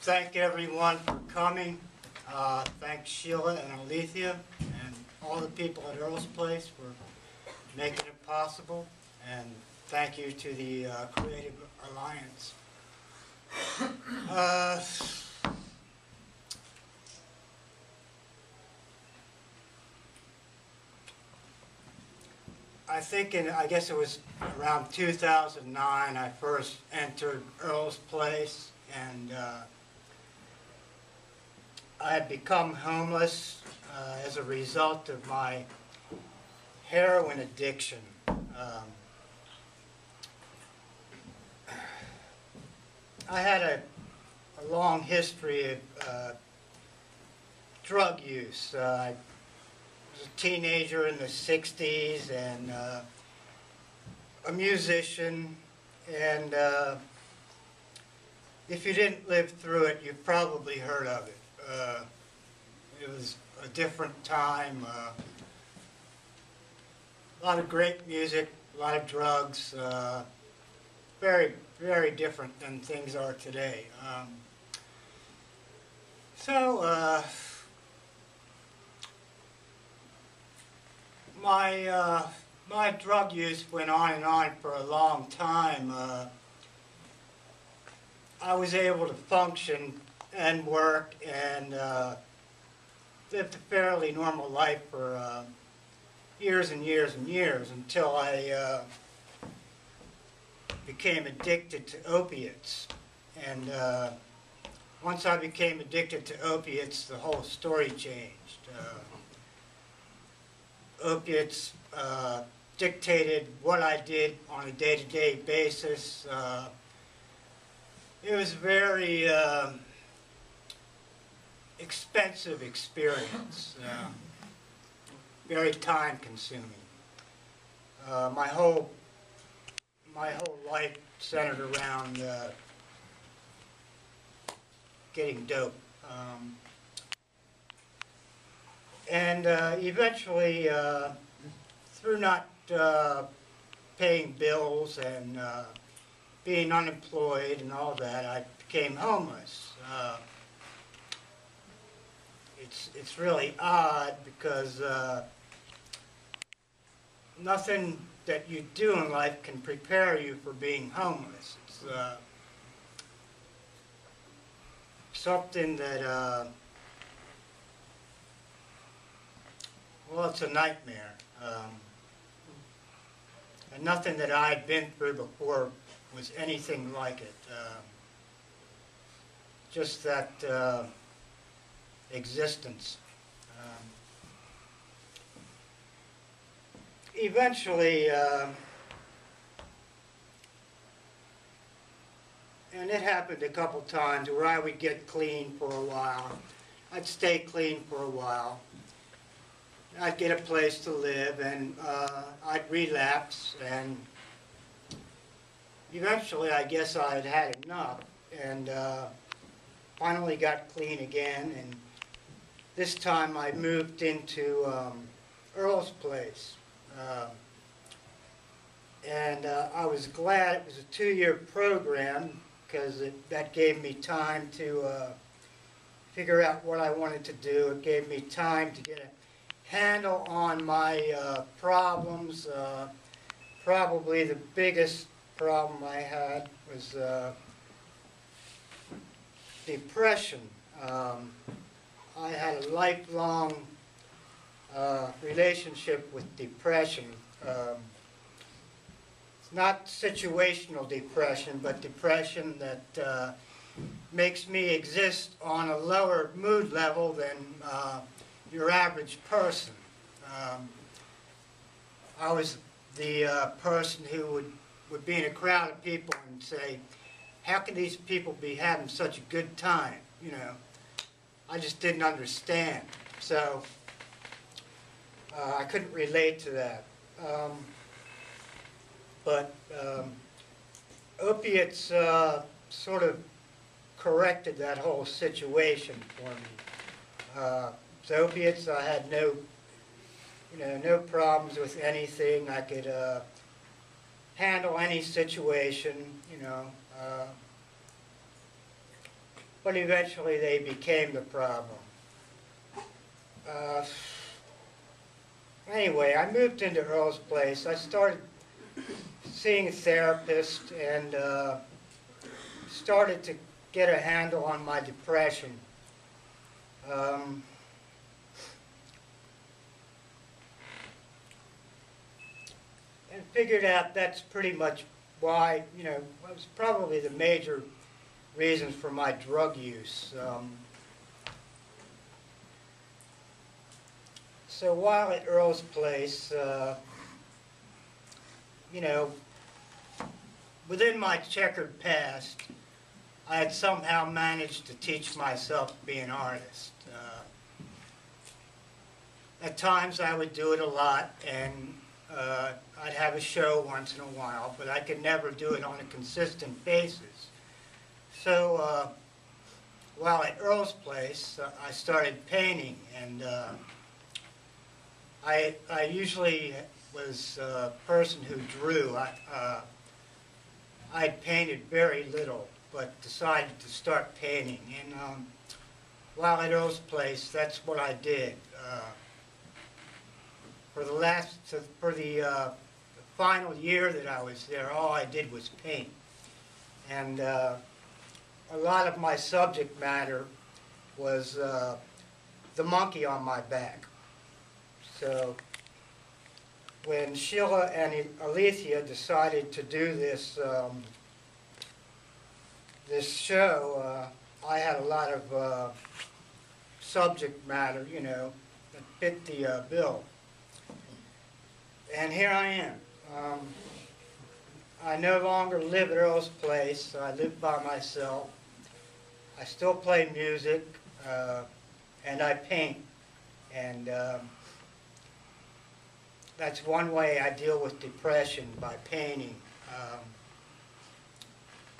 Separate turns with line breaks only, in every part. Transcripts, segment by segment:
Thank everyone for coming. Thank Sheila and Alethea and all the people at Earl's Place for making it possible. And thank you to the Creative Alliance. I think I guess it was around 2009 I first entered Earl's Place, and I had become homeless as a result of my heroin addiction. I had a long history of drug use. I was a teenager in the 60s and a musician, and if you didn't live through it, you've probably heard of it. It was a different time, a lot of great music, a lot of drugs, very, very different than things are today. My drug use went on and on for a long time. I was able to function and work and lived a fairly normal life for years and years and years until I became addicted to opiates. And once I became addicted to opiates, the whole story changed. Opiates dictated what I did on a day-to-day basis. It was a very expensive experience, very time-consuming. My whole life centered around getting dope. And eventually, through not paying bills and being unemployed and all that, I became homeless. It's really odd because nothing that you do in life can prepare you for being homeless. It's something that well, it's a nightmare. And nothing that I'd been through before was anything like it. Just that existence. Eventually, and it happened a couple times where I would get clean for a while. I'd stay clean for a while. I'd get a place to live, and I'd relapse, and eventually I guess I'd had enough, and finally got clean again, and this time I moved into Earl's Place. And I was glad it was a 2-year program because that gave me time to figure out what I wanted to do. It gave me time to get a handle on my problems. Probably the biggest problem I had was depression. I had a lifelong relationship with depression. It's not situational depression, but depression that makes me exist on a lower mood level than your average person. I was the person who would be in a crowd of people and say, how can these people be having such a good time? You know, I just didn't understand. So I couldn't relate to that. But opiates sort of corrected that whole situation for me. So opiates, I had no problems with anything. I could handle any situation, but eventually they became the problem. Anyway, I moved into Earl's place. I started seeing a therapist and started to get a handle on my depression. And figured out that's pretty much why, it was probably the major reasons for my drug use. So while at Earl's place, within my checkered past, I had somehow managed to teach myself to be an artist. At times I would do it a lot, and I'd have a show once in a while, but I could never do it on a consistent basis. So while at Earl's place, I started painting, and I usually was a person who drew. I'd painted very little, but decided to start painting. And while at Earl's place, that's what I did. For the final year that I was there, all I did was paint. And a lot of my subject matter was the monkey on my back. So when Sheila and Alethea decided to do this this show, I had a lot of subject matter, that fit the bill. And here I am. I no longer live at Earl's place. I live by myself. I still play music, and I paint. And that's one way I deal with depression, by painting.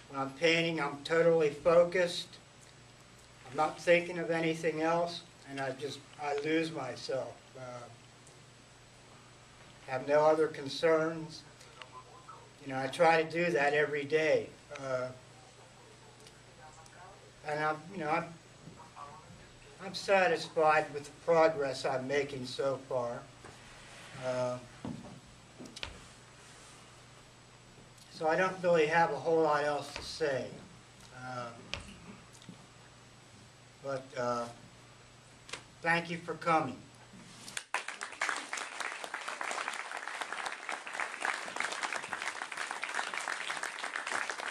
When I'm painting, I'm totally focused. I'm not thinking of anything else, and I lose myself. Have no other concerns. I try to do that every day. And I'm satisfied with the progress I'm making so far. So I don't really have a whole lot else to say. But thank you for coming.